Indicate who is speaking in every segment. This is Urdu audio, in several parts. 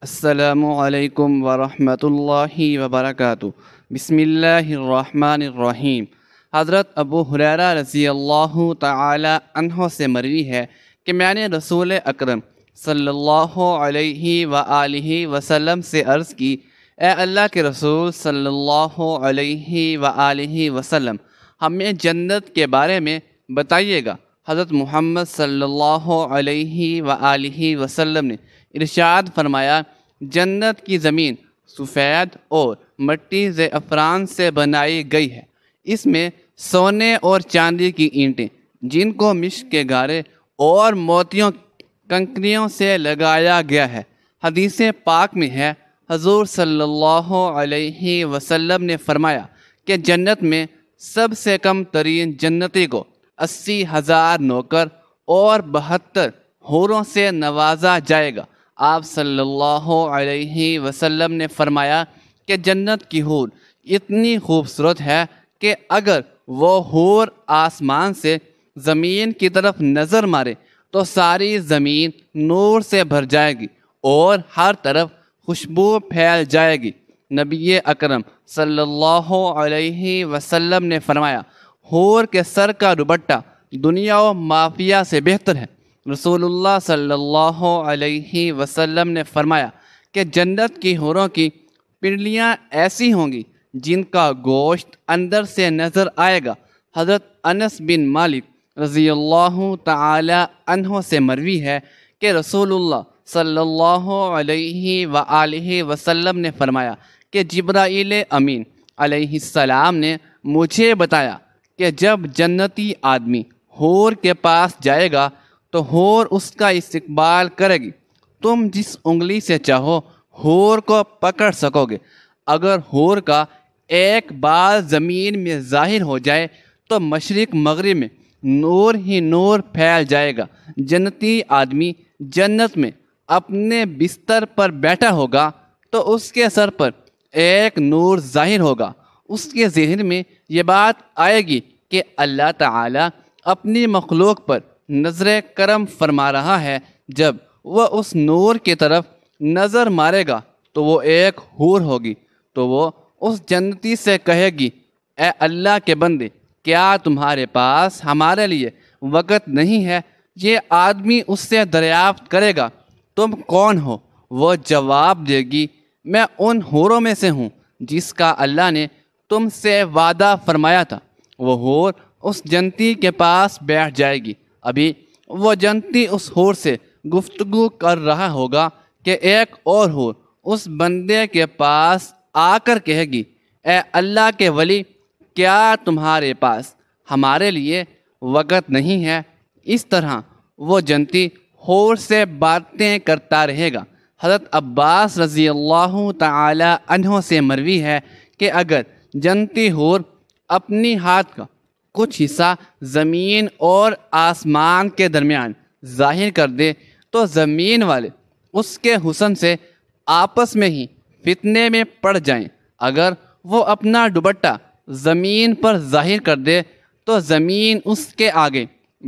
Speaker 1: السلام علیکم ورحمۃ اللہ وبرکاتہ۔ بسم اللہ الرحمن الرحیم۔ حضرت ابو ہریرہ رضی اللہ تعالی عنہ سے مروی ہے کہ میں نے رسول اکرم صلی اللہ علیہ وآلہ وسلم سے عرض کی، اے اللہ کے رسول صلی اللہ علیہ وآلہ وسلم، ہمیں جنت کے بارے میں بتائیے گا۔ حضرت محمد صلی اللہ علیہ وآلہ وسلم نے ارشاد فرمایا، جنت کی زمین سفید اور مٹی زعفران سے بنائی گئی ہے، اس میں سونے اور چاندی کی اینٹیں جن کو مشک کے گارے اور موتیوں کنکریوں سے لگایا گیا ہے۔ حدیث پاک میں ہے، حضور صلی اللہ علیہ وسلم نے فرمایا کہ جنت میں سب سے کم ترین جنتی کو 80,000 نوکر اور 72 حوروں سے نوازا جائے گا۔ آپ صلی اللہ علیہ وسلم نے فرمایا کہ جنت کی حور اتنی خوبصورت ہے کہ اگر وہ حور آسمان سے زمین کی طرف نظر مارے تو ساری زمین نور سے بھر جائے گی اور ہر طرف خوشبو پھیل جائے گی۔ نبی اکرم صلی اللہ علیہ وسلم نے فرمایا، حور کے سر کا دوپٹہ دنیا و مافیہ سے بہتر ہے۔ رسول اللہ صلی اللہ علیہ وسلم نے فرمایا کہ جنت کی حوروں کی پنڈلیاں ایسی ہوں گی جن کا گوشت اندر سے نظر آئے گا۔ حضرت انس بن مالک رضی اللہ تعالی عنہ سے مروی ہے کہ رسول اللہ صلی اللہ علیہ وآلہ وسلم نے فرمایا کہ جبرائیل امین علیہ السلام نے مجھے بتایا کہ جب جنتی آدمی حور کے پاس جائے گا تو حور اس کا استقبال کرے گی۔ تم جس انگلی سے چاہو حور کو پکڑ سکو گے۔ اگر حور کا ایک بال زمین میں ظاہر ہو جائے تو مشرق مغرب میں نور ہی نور پھیل جائے گا۔ جنتی آدمی جنت میں اپنے بستر پر بیٹھا ہوگا تو اس کے سر پر ایک نور ظاہر ہوگا۔ اس کے ذہن میں یہ بات آئے گی کہ اللہ تعالی اپنی مخلوق پر نظر کرم فرما رہا ہے۔ جب وہ اس نور کی طرف نظر مارے گا تو وہ ایک حور ہوگی، تو وہ اس جنتی سے کہے گی، اے اللہ کے بندے، کیا تمہارے پاس ہمارے لیے وقت نہیں ہے؟ یہ آدمی اس سے دریافت کرے گا، تم کون ہو؟ وہ جواب دے گی، میں ان حوروں میں سے ہوں جس کا اللہ نے تم سے وعدہ فرمایا تھا۔ وہ حور اس جنتی کے پاس بیٹھ جائے گی۔ ابھی وہ جنتی اس حور سے گفتگو کر رہا ہوگا کہ ایک اور حور اس بندے کے پاس آ کر کہے گی، اے اللہ کے ولی، کیا تمہارے پاس ہمارے لیے وقت نہیں ہے؟ اس طرح وہ جنتی حور سے باتیں کرتا رہے گا۔ حضرت عباس رضی اللہ تعالی عنہ سے مروی ہے کہ اگر جنتی حور اپنی ہاتھ کا کچھ حصہ زمین اور آسمان کے درمیان ظاہر کر دے تو زمین والے اس کے حسن سے آپس میں ہی فتنے میں پڑ جائیں۔ اگر وہ اپنا دوپٹہ زمین پر ظاہر کر دے تو زمین اس کے آگے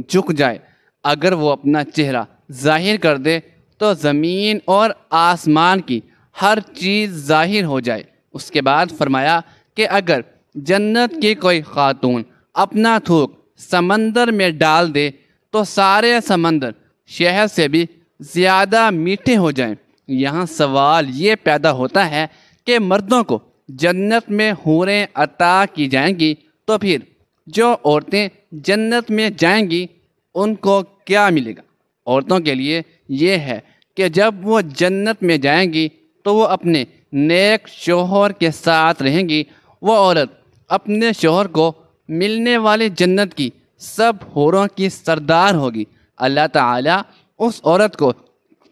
Speaker 1: جھک جائے۔ اگر وہ اپنا چہرہ ظاہر کر دے تو زمین اور آسمان کی ہر چیز ظاہر ہو جائے۔ اس کے بعد فرمایا کہ اگر جنت کی کوئی خاتون اپنا تھوک سمندر میں ڈال دے تو سارے سمندر شہد سے بھی زیادہ میٹھے ہو جائیں۔ یہاں سوال یہ پیدا ہوتا ہے کہ مردوں کو جنت میں حوریں عطا کی جائیں گی تو پھر جو عورتیں جنت میں جائیں گی ان کو کیا ملے گا؟ عورتوں کے لیے یہ ہے کہ جب وہ جنت میں جائیں گی تو وہ اپنے نیک شوہر کے ساتھ رہیں گی۔ وہ عورت اپنے شوہر کو ملنے والی جنت کی سب حوروں کی سردار ہوگی۔ اللہ تعالیٰ اس عورت کو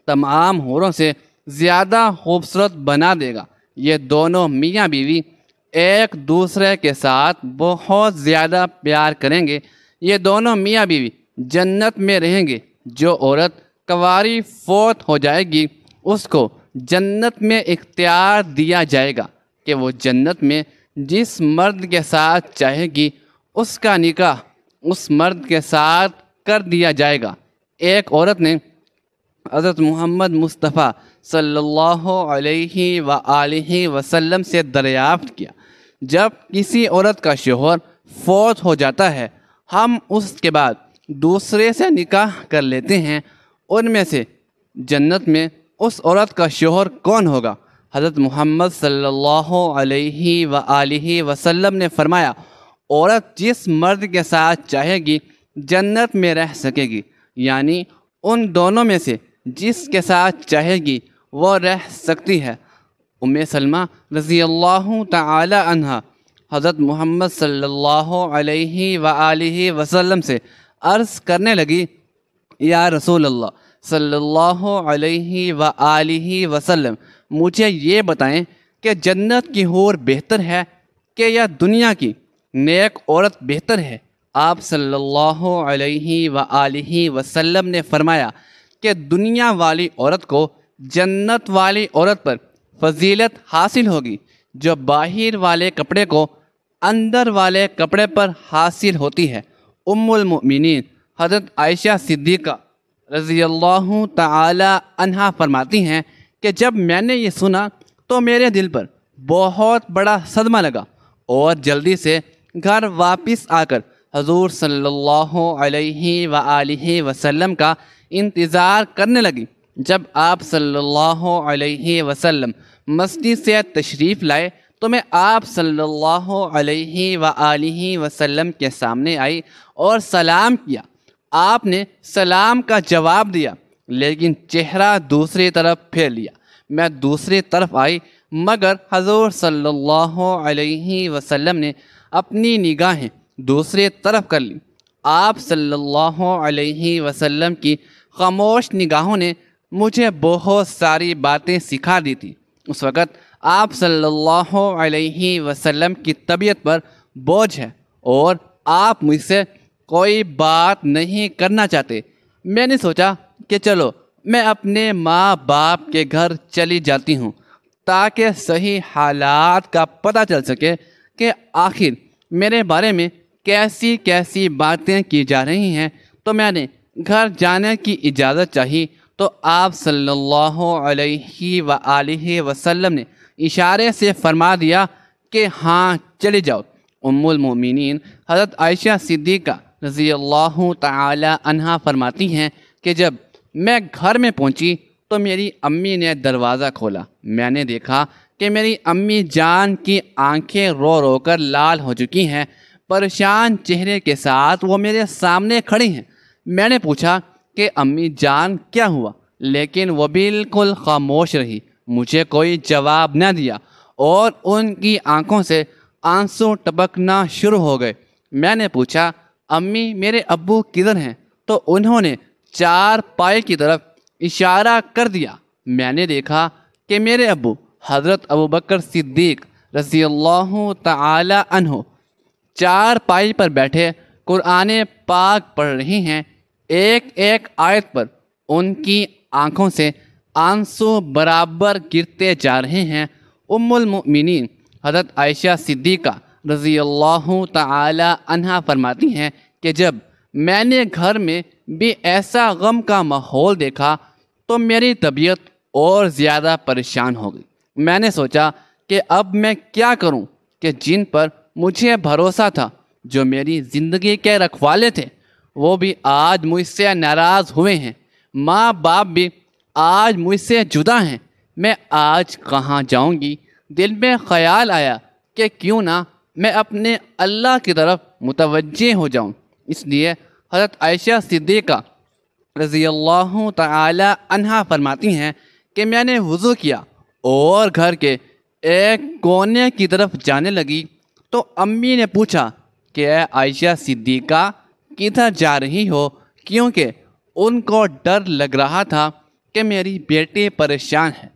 Speaker 1: تمام حوروں سے زیادہ خوبصورت بنا دے گا۔ یہ دونوں میاں بیوی ایک دوسرے کے ساتھ بہت زیادہ پیار کریں گے۔ یہ دونوں میاں بیوی جنت میں رہیں گے۔ جو عورت کنواری فوت ہو جائے گی اس کو جنت میں اختیار دیا جائے گا کہ وہ جنت میں جس مرد کے ساتھ چاہے گی اس کا نکاح اس مرد کے ساتھ کر دیا جائے گا۔ ایک عورت نے حضرت محمد مصطفیٰ صلی اللہ علیہ وآلہ وسلم سے دریافت کیا، جب کسی عورت کا شوہر فوت ہو جاتا ہے، ہم اس کے بعد دوسرے سے نکاح کر لیتے ہیں، ان میں سے جنت میں اس عورت کا شوہر کون ہوگا؟ حضرت محمد صلی اللہ علیہ وآلہ وسلم نے فرمایا، عورت جس مرد کے ساتھ چاہے گی جنت میں رہ سکے گی، یعنی ان دونوں میں سے جس کے ساتھ چاہے گی وہ رہ سکتی ہے۔ ام سلمہ رضی اللہ تعالی عنہا حضرت محمد صلی اللہ علیہ وآلہ وسلم سے عرض کرنے لگی، یا رسول اللہ صلی اللہ علیہ وآلہ وسلم، مجھے یہ بتائیں کہ جنت کی حور بہتر ہے کہ یا دنیا کی نیک عورت بہتر ہے؟ آپ صلی اللہ علیہ وآلہ وسلم نے فرمایا کہ دنیا والی عورت کو جنت والی عورت پر فضیلت حاصل ہوگی جو باہر والے کپڑے کو اندر والے کپڑے پر حاصل ہوتی ہے۔ ام المؤمنین حضرت عائشہ صدیقہ رضی اللہ تعالی عنہا فرماتی ہیں کہ جب میں نے یہ سنا تو میرے دل پر بہت بڑا صدمہ لگا اور جلدی سے گھر واپس آ کر حضور صلی اللہ علیہ وآلہ وسلم کا انتظار کرنے لگی۔ جب آپ صلی اللہ علیہ وسلم مسجد سے تشریف لائے تو میں آپ صلی اللہ علیہ وآلہ وسلم کے سامنے آئی اور سلام کیا۔ آپ نے سلام کا جواب دیا لیکن چہرہ دوسری طرف پھیر لیا۔ میں دوسری طرف آئی مگر حضور صلی اللہ علیہ وسلم نے اپنی نگاہیں دوسری طرف کر لی۔ آپ صلی اللہ علیہ وسلم کی خاموش نگاہوں نے مجھے بہت ساری باتیں سکھا دی تھی۔ اس وقت آپ صلی اللہ علیہ وسلم کی طبیعت پر بوجھ ہے اور آپ مجھ سے کوئی بات نہیں کرنا چاہتے۔ میں نے سوچا کہ چلو میں اپنے ماں باپ کے گھر چلی جاتی ہوں تاکہ صحیح حالات کا پتہ چل سکے کہ آخر میرے بارے میں کیسی کیسی باتیں کی جا رہی ہیں۔ تو میں نے گھر جانے کی اجازت چاہی تو آپ صلی اللہ علیہ وآلہ وسلم نے اشارے سے فرما دیا کہ ہاں چلے جاؤ۔ ام المؤمنین حضرت عائشہ صدیقہ رضی اللہ تعالی عنہا فرماتی ہیں کہ جب میں گھر میں پہنچی تو میری امی نے دروازہ کھولا۔ میں نے دیکھا کہ میری امی جان کی آنکھیں رو رو کر لال ہو چکی ہیں، پریشان چہرے کے ساتھ وہ میرے سامنے کھڑی ہیں۔ میں نے پوچھا کہ امی جان کیا ہوا، لیکن وہ بالکل خاموش رہی، مجھے کوئی جواب نہ دیا اور ان کی آنکھوں سے آنسو ٹپکنا شروع ہو گئے۔ میں نے پوچھا امی میرے ابو کدھر ہیں؟ تو انہوں نے چار پائے کی طرف اشارہ کر دیا۔ میں نے دیکھا کہ میرے ابو حضرت ابوبکر صدیق رضی اللہ تعالی عنہ چار پائی پر بیٹھے قرآن پاک پڑھ رہی ہیں۔ ایک ایک آیت پر ان کی آنکھوں سے آنسو برابر گرتے جا رہے ہیں۔ ام المؤمنین حضرت عائشہ صدیقہ رضی اللہ تعالی عنہا فرماتی ہیں کہ جب میں نے گھر میں بھی ایسا غم کا ماحول دیکھا تو میری طبیعت اور زیادہ پریشان ہو گئی۔ میں نے سوچا کہ اب میں کیا کروں کہ جن پر مجھے بھروسہ تھا، جو میری زندگی کے رکھوالے تھے، وہ بھی آج مجھ سے ناراض ہوئے ہیں، ماں باپ بھی آج مجھ سے جدا ہیں، میں آج کہاں جاؤں گی؟ دل میں خیال آیا کہ کیوں نہ میں اپنے اللہ کی طرف متوجہ ہو جاؤں۔ اس لیے حضرت عائشہ صدیقہ رضی اللہ تعالی عنہا فرماتی ہیں کہ میں نے وضو کیا اور گھر کے ایک کونے کی طرف جانے لگی تو امی نے پوچھا کہ اے عائشہ صدیقہ کدھر جا رہی ہو؟ کیونکہ ان کو ڈر لگ رہا تھا کہ میری بیٹی پریشان ہے،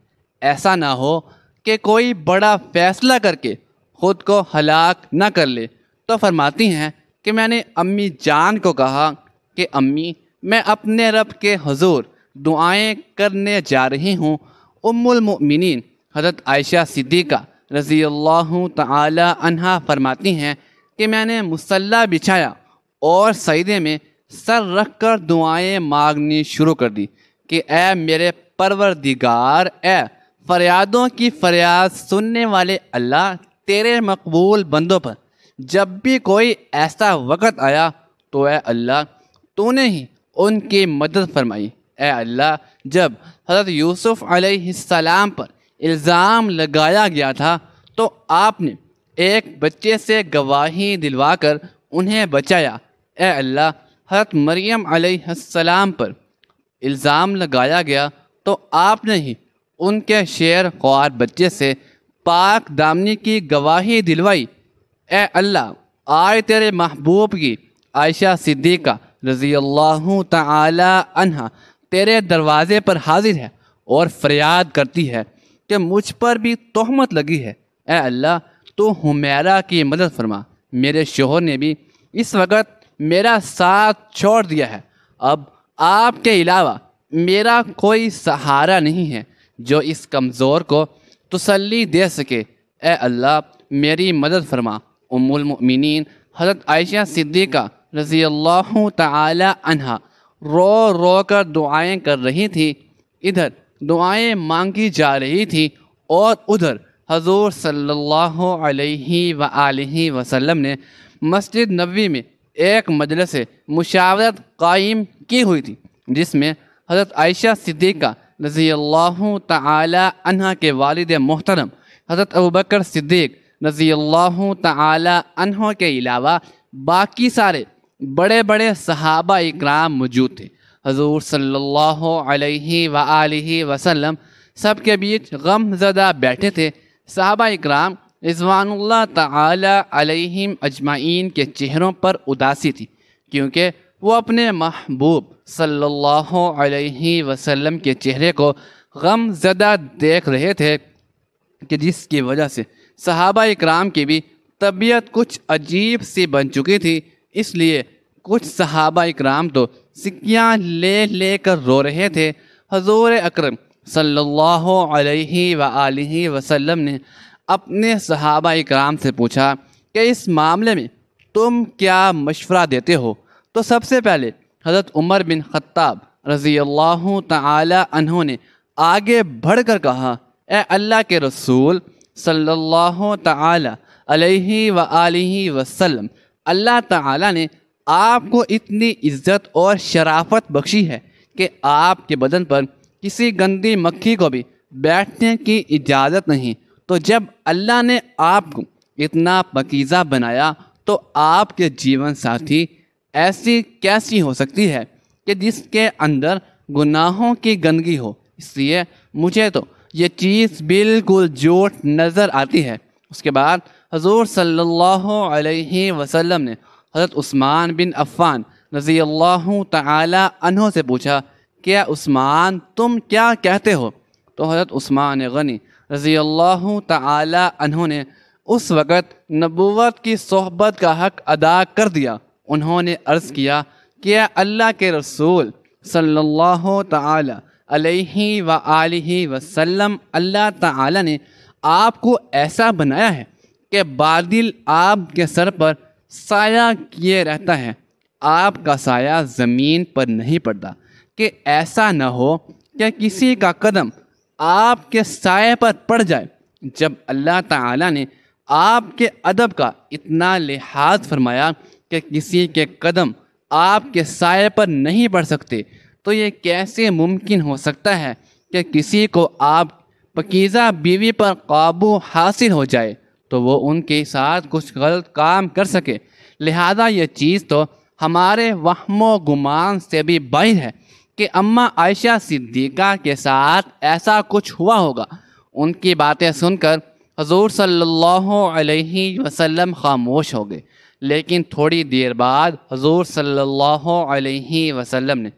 Speaker 1: ایسا نہ ہو کہ کوئی بڑا فیصلہ کر کے خود کو ہلاک نہ کر لے۔ تو فرماتی ہیں کہ میں نے امی جان کو کہا کہ امی میں اپنے رب کے حضور دعائیں کرنے جا رہی ہوں۔ ام المؤمنین حضرت عائشہ صدیقہ رضی اللہ تعالی عنہا فرماتی ہیں کہ میں نے مصلی بچھایا اور سجدے میں سر رکھ کر دعائیں مانگنی شروع کر دی۔ کہ اے میرے پروردگار، اے فریادوں کی فریاد سننے والے اللہ، تیرے مقبول بندوں پر جب بھی کوئی ایسا وقت آیا تو اے اللہ تو نے ہی ان کی مدد فرمائی۔ اے اللہ، جب حضرت یوسف علیہ السلام پر الزام لگایا گیا تھا تو آپ نے ایک بچے سے گواہی دلوا کر انہیں بچایا۔ اے اللہ، حضرت مریم علیہ السلام پر الزام لگایا گیا تو آپ نے ہی ان کے شیر خوار بچے سے پاک دامنی کی گواہی دلوائی۔ اے اللہ، آج تیرے محبوب کی عائشہ صدیقہ رضی اللہ تعالی عنہا تیرے دروازے پر حاضر ہے اور فریاد کرتی ہے کہ مجھ پر بھی تہمت لگی ہے۔ اے اللہ، تو حمیرہ کی مدد فرما، میرے شوہر نے بھی اس وقت میرا ساتھ چھوڑ دیا ہے، اب آپ کے علاوہ میرا کوئی سہارا نہیں ہے جو اس کمزور کو تسلی دے سکے۔ اے اللہ، میری مدد فرما۔ ام المؤمنین حضرت عائشہ صدیقہ رضی اللہ تعالی عنہا رو رو کر دعائیں کر رہی تھی، ادھر دعائیں مانگی جا رہی تھی اور ادھر حضور صلی اللہ علیہ وآلہ وسلم نے مسجد نبوی میں ایک مجلس مشاورت قائم کی ہوئی تھی، جس میں حضرت عائشہ صدیقہ رضی اللہ تعالی عنہا کے والد محترم حضرت ابوبکر صدیق رضی اللہ تعالی عنہ کے علاوہ باقی سارے بڑے بڑے صحابہ اکرام موجود تھے۔ حضور صلی اللہ علیہ وآلہ وسلم سب کے بیچ غم زدہ بیٹھے تھے۔ صحابہ اکرام رضوان اللہ تعالی علیہم اجمعین کے چہروں پر اداسی تھی، کیونکہ وہ اپنے محبوب صلی اللہ علیہ وسلم کے چہرے کو غم زدہ دیکھ رہے تھے، کہ جس کی وجہ سے صحابہ اکرام کی بھی طبیعت کچھ عجیب سی بن چکی تھی۔ اس لیے کچھ صحابہ اکرام تو سکیاں لے لے کر رو رہے تھے۔ حضور اکرم صلی اللہ علیہ وآلہ وسلم نے اپنے صحابہ اکرام سے پوچھا کہ اس معاملے میں تم کیا مشورہ دیتے ہو؟ تو سب سے پہلے حضرت عمر بن خطاب رضی اللہ تعالی عنہ نے آگے بڑھ کر کہا، اے اللہ کے رسول صلی اللہ تعالی علیہ وآلہ وسلم، اللہ تعالی نے آپ کو اتنی عزت اور شرافت بخشی ہے کہ آپ کے بدن پر کسی گندی مکھی کو بھی بیٹھنے کی اجازت نہیں، تو جب اللہ نے آپ کو اتنا پاکیزہ بنایا تو آپ کے جیون ساتھی ایسی کیسی ہو سکتی ہے کہ جس کے اندر گناہوں کی گندگی ہو؟ اس لیے مجھے تو یہ چیز بالکل جھوٹ نظر آتی ہے۔ اس کے بعد حضور صلی اللہ علیہ وسلم نے حضرت عثمان بن عفان رضی اللہ تعالی عنہ سے پوچھا، کیا عثمان تم کیا کہتے ہو؟ تو حضرت عثمان غنی رضی اللہ تعالی عنہ نے اس وقت نبوت کی صحبت کا حق ادا کر دیا۔ انہوں نے عرض کیا کہ اللہ کے رسول صلی اللہ تعالی علیہ وآلہ وسلم، اللہ تعالی نے آپ کو ایسا بنایا ہے کہ بادل آپ کے سر پر سایہ کیے رہتا ہے، آپ کا سایہ زمین پر نہیں پڑتا، کہ ایسا نہ ہو کہ کسی کا قدم آپ کے سائے پر پڑ جائے۔ جب اللہ تعالی نے آپ کے ادب کا اتنا لحاظ فرمایا کہ کسی کے قدم آپ کے سائے پر نہیں پڑ سکتے، تو یہ کیسے ممکن ہو سکتا ہے کہ کسی کو آپ پاکیزہ بیوی پر قابو حاصل ہو جائے تو وہ ان کے ساتھ کچھ غلط کام کر سکے؟ لہذا یہ چیز تو ہمارے وہم و گمان سے بھی باہر ہے کہ اماں عائشہ صدیقہ کے ساتھ ایسا کچھ ہوا ہوگا۔ ان کی باتیں سن کر حضور صلی اللہ علیہ وسلم خاموش ہو گئے، لیکن تھوڑی دیر بعد حضور صلی اللہ علیہ وسلم نے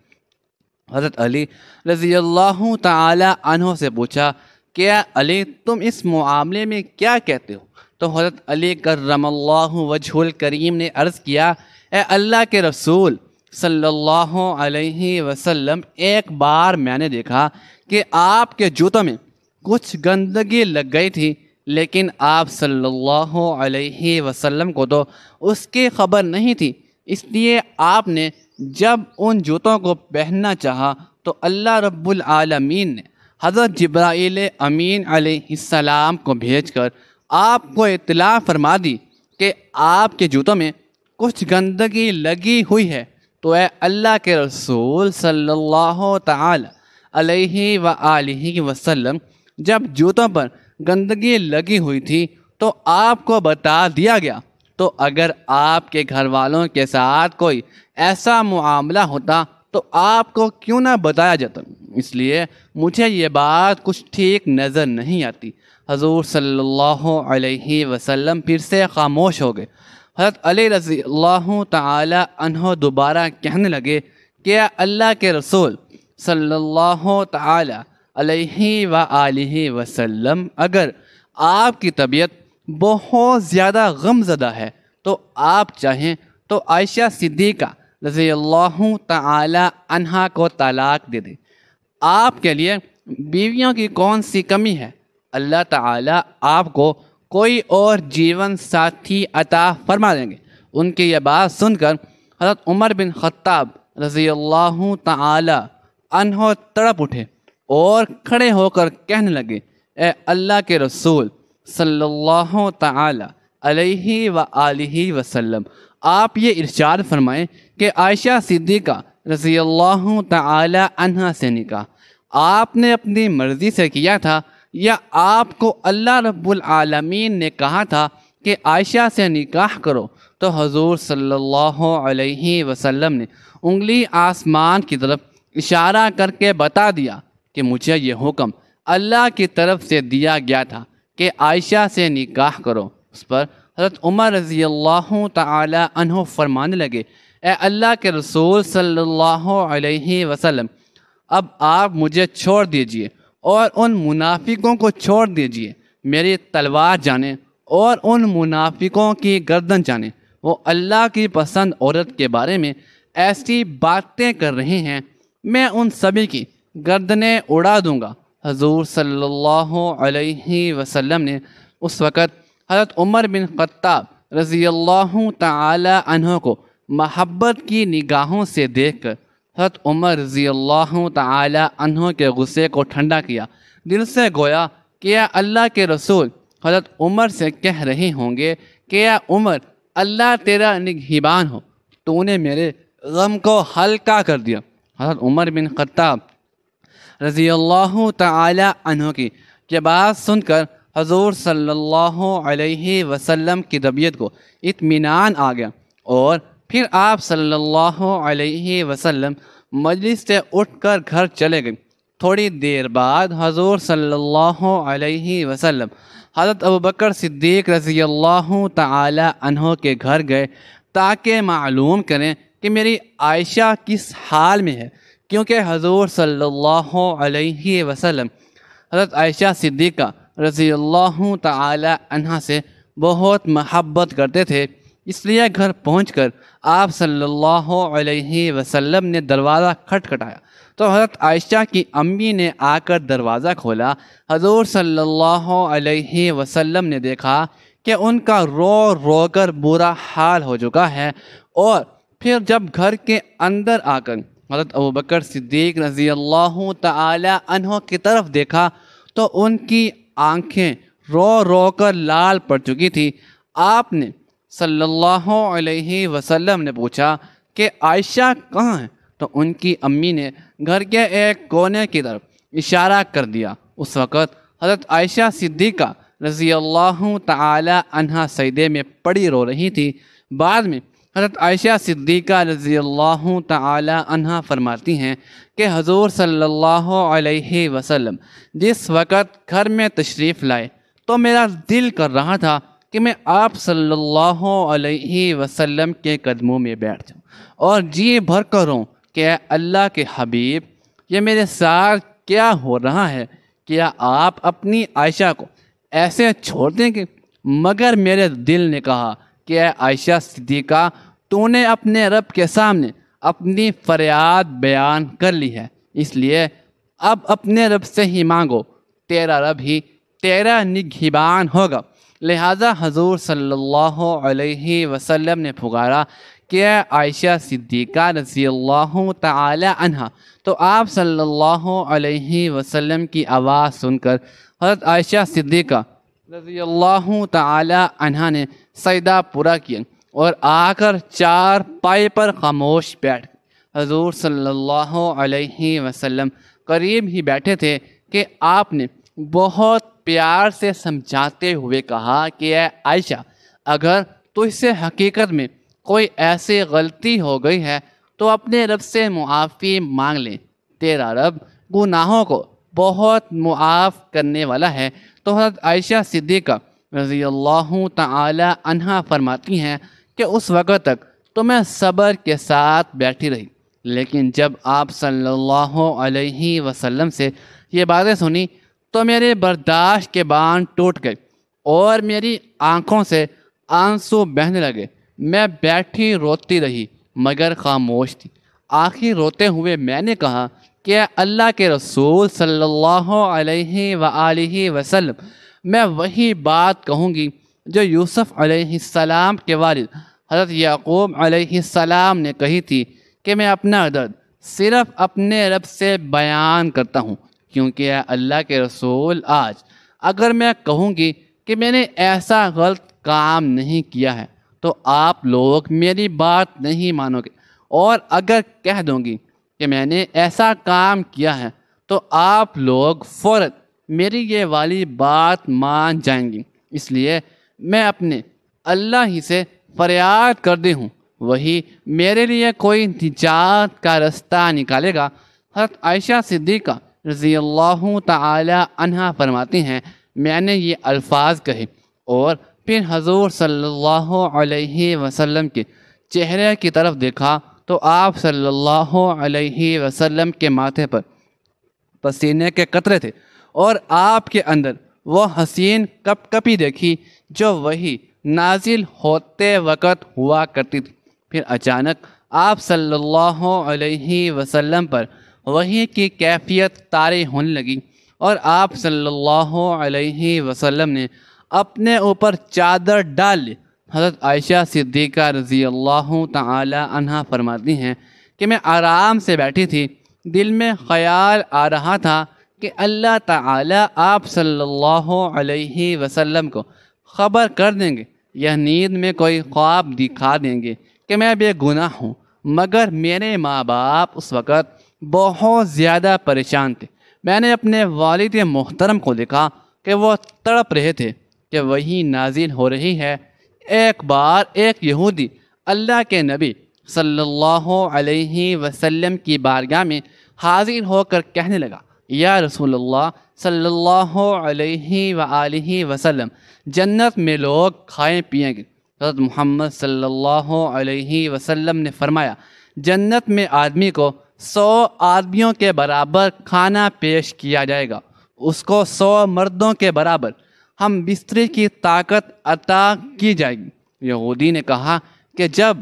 Speaker 1: حضرت علی رضی اللہ تعالی عنہ سے پوچھا، کیا علی تم اس معاملے میں کیا کہتے ہو؟ تو حضرت علی کرم اللہ وجہ الکریم نے عرض کیا، اے اللہ کے رسول صلی اللہ علیہ وسلم، ایک بار میں نے دیکھا کہ آپ کے جوتوں میں کچھ گندگی لگ گئی تھی، لیکن آپ صلی اللہ علیہ وسلم کو تو اس کی خبر نہیں تھی، اس لیے آپ نے جب ان جوتوں کو پہننا چاہا تو اللہ رب العالمین نے حضرت جبرائیل امین علیہ السلام کو بھیج کر آپ کو اطلاع فرما دی کہ آپ کے جوتوں میں کچھ گندگی لگی ہوئی ہے، تو اے اللہ کے رسول صلی اللہ تعالی علیہ وآلہ وسلم، جب جوتوں پر گندگی لگی ہوئی تھی تو آپ کو بتا دیا گیا، تو اگر آپ کے گھر والوں کے ساتھ کوئی ایسا معاملہ ہوتا تو آپ کو کیوں نہ بتایا جاتا؟ اس لیے مجھے یہ بات کچھ ٹھیک نظر نہیں آتی۔ حضور صلی اللہ علیہ وسلم پھر سے خاموش ہو گئے۔ حضرت علی رضی اللہ تعالی عنہ دوبارہ کہنے لگے کہ اللہ کے رسول صلی اللہ تعالی علیہ وآلہ وسلم، اگر آپ کی طبیعت بہت زیادہ غم زدہ ہے تو آپ چاہیں تو عائشہ صدیقہ رضی اللہ تعالی عنہا کو طلاق دے دیں۔ آپ کے لیے بیویوں کی کون سی کمی ہے؟ اللہ تعالیٰ آپ کو کوئی اور جیون ساتھی عطا فرما دیں گے۔ ان کی یہ بات سن کر حضرت عمر بن خطاب رضی اللہ تعالی عنہ تڑپ اٹھے اور کھڑے ہو کر کہنے لگے، اے اللہ کے رسول صلی اللہ تعالی علیہ وآلہ وسلم، آپ یہ ارشاد فرمائیں کہ عائشہ صدیقہ رضی اللہ تعالی عنہا سے نکاح آپ نے اپنی مرضی سے کیا تھا یا آپ کو اللہ رب العالمین نے کہا تھا کہ عائشہ سے نکاح کرو؟ تو حضور صلی اللہ علیہ وسلم نے انگلی آسمان کی طرف اشارہ کر کے بتا دیا کہ مجھے یہ حکم اللہ کی طرف سے دیا گیا تھا کہ عائشہ سے نکاح کرو۔ اس پر حضرت عمر رضی اللہ تعالی عنہ فرمانے لگے، اے اللہ کے رسول صلی اللہ علیہ وسلم، اب آپ مجھے چھوڑ دیجئے اور ان منافقوں کو چھوڑ دیجئے۔ میری تلوار جانیں اور ان منافقوں کی گردن جانیں، وہ اللہ کی پسند عورت کے بارے میں ایسی باتیں کر رہے ہیں، میں ان سبھی کی گردنیں اڑا دوں گا۔ حضور صلی اللہ علیہ وسلم نے اس وقت حضرت عمر بن خطاب رضی اللہ تعالی عنہ کو محبت کی نگاہوں سے دیکھ کر حضرت عمر رضی اللہ تعالی عنہ کے غصے کو ٹھنڈا کیا۔ دل سے گویا کہ اللہ کے رسول حضرت عمر سے کہہ رہے ہوں گے کہ اے عمر، اللہ تیرا نگہبان ہو، تو نے میرے غم کو ہلکا کر دیا۔ حضرت عمر بن خطاب رضی اللہ تعالی عنہ کی یہ بات سن کر حضور صلی اللہ علیہ وسلم کی طبیعت کو اطمینان آ گیا، اور پھر آپ صلی اللہ علیہ وسلم مجلس سے اٹھ کر گھر چلے گئے۔ تھوڑی دیر بعد حضور صلی اللہ علیہ وسلم حضرت ابوبکر صدیق رضی اللہ تعالی عنہ کے گھر گئے تاکہ معلوم کریں کہ میری عائشہ کس حال میں ہے، کیونکہ حضور صلی اللہ علیہ وسلم حضرت عائشہ صدیقہ رضی اللہ تعالی عنہ سے بہت محبت کرتے تھے۔ اس لیے گھر پہنچ کر آپ صلی اللہ علیہ وسلم نے دروازہ کھٹکھٹایا تو حضرت عائشہ کی امی نے آ کر دروازہ کھولا۔ حضور صلی اللہ علیہ وسلم نے دیکھا کہ ان کا رو رو کر برا حال ہو چکا ہے، اور پھر جب گھر کے اندر آ کر حضرت ابوبکر صدیق رضی اللہ تعالی عنہ کی طرف دیکھا تو ان کی آنکھیں رو رو کر لال پڑ چکی تھی۔ آپ نے صلی اللہ علیہ وسلم نے پوچھا کہ عائشہ کہاں ہیں؟ تو ان کی امی نے گھر کے ایک کونے کی طرف اشارہ کر دیا۔ اس وقت حضرت عائشہ صدیقہ رضی اللہ تعالی عنہ سجدے میں پڑی رو رہی تھی۔ بعد میں حضرت عائشہ صدیقہ رضی اللہ تعالی عنہ فرماتی ہیں کہ حضور صلی اللہ علیہ وسلم جس وقت گھر میں تشریف لائے تو میرا دل کر رہا تھا کہ میں آپ صلی اللہ علیہ وسلم کے قدموں میں بیٹھ جاؤں اور جی بھر کر روں کہ اے اللہ کے حبیب، یہ میرے ساتھ کیا ہو رہا ہے؟ کیا آپ اپنی عائشہ کو ایسے چھوڑ دیں گے؟ مگر میرے دل نے کہا کہ اے عائشہ صدیقہ، تو نے اپنے رب کے سامنے اپنی فریاد بیان کر لی ہے، اس لیے اب اپنے رب سے ہی مانگو، تیرا رب ہی تیرا نگہبان ہوگا۔ لہذا حضور صلی اللہ علیہ وسلم نے پکارا کہ اے عائشہ صدیقہ رضی اللہ تعالی عنہا، تو آپ صلی اللہ علیہ وسلم کی آواز سن کر حضرت عائشہ صدیقہ رضی اللہ تعالی عنہا نے سجدہ پورا کیا اور آ کر چار پائے پر خاموش بیٹھ گئے۔ حضور صلی اللہ علیہ وسلم قریب ہی بیٹھے تھے کہ آپ نے بہت پیار سے سمجھاتے ہوئے کہا کہ اے عائشہ، اگر تجھ سے حقیقت میں کوئی ایسی غلطی ہو گئی ہے تو اپنے رب سے معافی مانگ لیں، تیرا رب گناہوں کو بہت معاف کرنے والا ہے۔ تو حضرت عائشہ صدیقہ رضی اللہ تعالی عنہا فرماتی ہیں کہ اس وقت تک تو میں صبر کے ساتھ بیٹھی رہی، لیکن جب آپ صلی اللہ علیہ وسلم سے یہ باتیں سنی تو میرے برداشت کے باندھ ٹوٹ گئے اور میری آنکھوں سے آنسو بہنے لگے۔ میں بیٹھی روتی رہی مگر خاموش تھی۔ آخر روتے ہوئے میں نے کہا کہ اللہ کے رسول صلی اللہ علیہ وآلہ وسلم، میں وہی بات کہوں گی جو یوسف علیہ السلام کے والد حضرت یعقوب علیہ السلام نے کہی تھی کہ میں اپنا درد صرف اپنے رب سے بیان کرتا ہوں، کیونکہ اے اللہ کے رسول آج اگر میں کہوں گی کہ میں نے ایسا غلط کام نہیں کیا ہے تو آپ لوگ میری بات نہیں مانو گے، اور اگر کہہ دوں گی کہ میں نے ایسا کام کیا ہے تو آپ لوگ فوراً میری یہ والی بات مان جائیں گی۔ اس لیے میں اپنے اللہ ہی سے فریاد کرتی ہوں، وہی میرے لیے کوئی نجات کا رستہ نکالے گا۔ حضرت عائشہ صدیقہ رضی اللہ تعالی عنہا فرماتی ہیں میں نے یہ الفاظ کہے اور پھر حضور صلی اللہ علیہ وسلم کے چہرے کی طرف دیکھا تو آپ صلی اللہ علیہ وسلم کے ماتھے پر پسینے کے قطرے تھے اور آپ کے اندر وہ حسین کپ کپی دیکھی جو وہی نازل ہوتے وقت ہوا کرتی تھی۔ پھر اچانک آپ صلی اللہ علیہ وسلم پر وحی کی کیفیت طاری ہونے لگی اور آپ صلی اللہ علیہ وسلم نے اپنے اوپر چادر ڈال لی۔ حضرت عائشہ صدیقہ رضی اللہ تعالی عنہا فرماتی ہیں کہ میں آرام سے بیٹھی تھی، دل میں خیال آ رہا تھا کہ اللہ تعالی آپ صلی اللہ علیہ وسلم کو خبر کر دیں گے یا نیند میں کوئی خواب دکھا دیں گے کہ میں بے گناہ ہوں، مگر میرے ماں باپ اس وقت بہت زیادہ پریشان تھے۔ میں نے اپنے والد محترم کو دیکھا کہ وہ تڑپ رہے تھے کہ وہی نازل ہو رہی ہے۔ ایک بار ایک یہودی اللہ کے نبی صلی اللہ علیہ وسلم کی بارگاہ میں حاضر ہو کر کہنے لگا، یا رسول اللہ صلی اللہ علیہ وآلہ وسلم، جنت میں لوگ کھائیں پیئیں گے۔ حضرت محمد صلی اللہ علیہ وسلم نے فرمایا، جنت میں آدمی کو 100 آدمیوں کے برابر کھانا پیش کیا جائے گا، اس کو 100 مردوں کے برابر ہم بستری کی طاقت عطا کی جائے گی۔ یہودی نے کہا کہ جب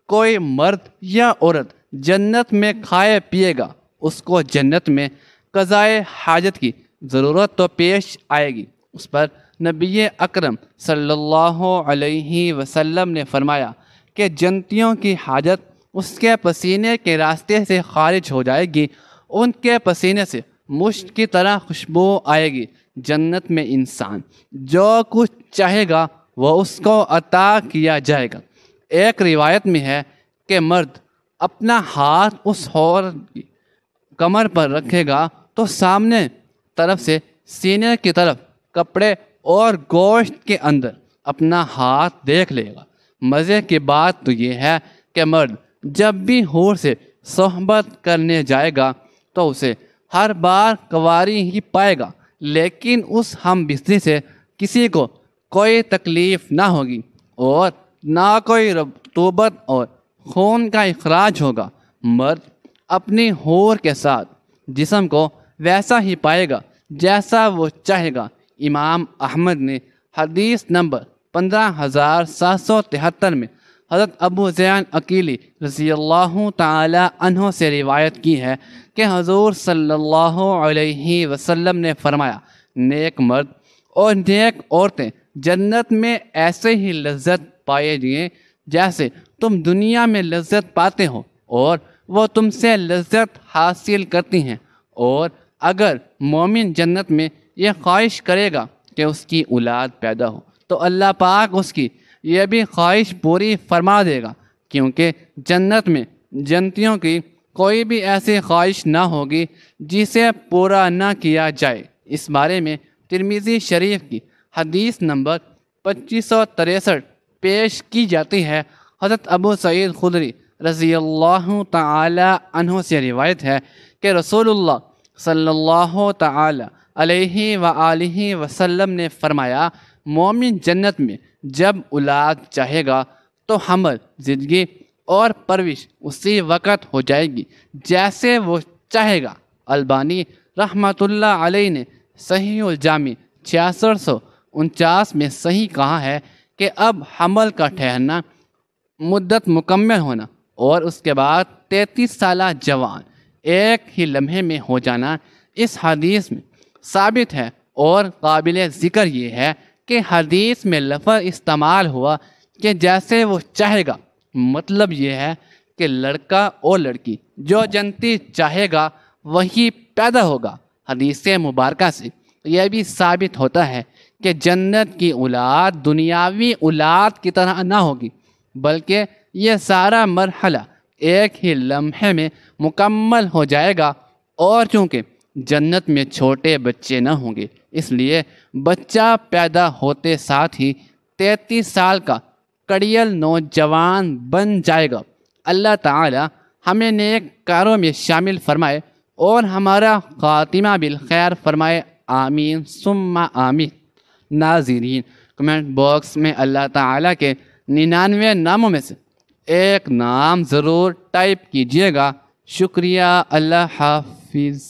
Speaker 1: کوئی مرد یا عورت جنت میں کھائے پیے گا اس کو جنت میں قضائے حاجت کی ضرورت تو پیش آئے گی۔ اس پر نبی اکرم صلی اللہ علیہ وسلم نے فرمایا کہ جنتیوں کی حاجت اس کے پسینے کے راستے سے خارج ہو جائے گی، ان کے پسینے سے مشک کی طرح خوشبو آئے گی۔ جنت میں انسان جو کچھ چاہے گا وہ اس کو عطا کیا جائے گا۔ ایک روایت میں ہے کہ مرد اپنا ہاتھ اس عورت کی کمر پر رکھے گا تو سامنے طرف سے سینے کی طرف کپڑے اور گوشت کے اندر اپنا ہاتھ دیکھ لے گا۔ مزے کی بات تو یہ ہے کہ مرد جب بھی حور سے صحبت کرنے جائے گا تو اسے ہر بار کنواری ہی پائے گا، لیکن اس ہم بستری سے کسی کو کوئی تکلیف نہ ہوگی اور نہ کوئی رطوبت اور خون کا اخراج ہوگا۔ مرد اپنی حور کے ساتھ جسم کو ویسا ہی پائے گا جیسا وہ چاہے گا۔ امام احمد نے حدیث نمبر 15773 میں حضرت ابو زین عقیلی رضی اللہ تعالی عنہ سے روایت کی ہے کہ حضور صلی اللہ علیہ وسلم نے فرمایا، نیک مرد اور نیک عورتیں جنت میں ایسے ہی لذت پائے گی جیسے تم دنیا میں لذت پاتے ہو اور وہ تم سے لذت حاصل کرتی ہیں، اور اگر مومن جنت میں یہ خواہش کرے گا کہ اس کی اولاد پیدا ہو تو اللہ پاک اس کی یہ بھی خواہش پوری فرما دے گا، کیونکہ جنت میں جنتیوں کی کوئی بھی ایسی خواہش نہ ہوگی جسے پورا نہ کیا جائے۔ اس بارے میں ترمذی شریف کی حدیث نمبر 2563 پیش کی جاتی ہے۔ حضرت ابو سعید خدری رضی اللہ تعالی عنہ سے روایت ہے کہ رسول اللہ صلی اللہ تعالی علیہ وآلہ وسلم نے فرمایا، مومن جنت میں جب اولاد چاہے گا تو حمل، زندگی اور پرورش اسی وقت ہو جائے گی جیسے وہ چاہے گا۔ البانی رحمۃ اللہ علیہ نے صحیح الجامع 6649 میں صحیح کہا ہے کہ اب حمل کا ٹھہرنا، مدت مکمل ہونا اور اس کے بعد 33 سالہ جوان ایک ہی لمحے میں ہو جانا اس حدیث میں ثابت ہے، اور قابل ذکر یہ ہے کہ حدیث میں لفظ استعمال ہوا کہ جیسے وہ چاہے گا، مطلب یہ ہے کہ لڑکا اور لڑکی جو جنتی چاہے گا وہی پیدا ہوگا۔ حدیث مبارکہ سے یہ بھی ثابت ہوتا ہے کہ جنت کی اولاد دنیاوی اولاد کی طرح نہ ہوگی، بلکہ یہ سارا مرحلہ ایک ہی لمحے میں مکمل ہو جائے گا، اور چونکہ جنت میں چھوٹے بچے نہ ہوں گے اس لیے بچہ پیدا ہوتے ساتھ ہی 33 سال کا کڑیل نوجوان بن جائے گا۔ اللہ تعالی ہمیں نیک کاروں میں شامل فرمائے اور ہمارا خاتمہ بالخیر فرمائے، آمین ثم آمین۔ ناظرین، کمنٹ باکس میں اللہ تعالیٰ کے 99 ناموں میں سے ایک نام ضرور ٹائپ کیجیے گا۔ شکریہ، اللہ حافظ۔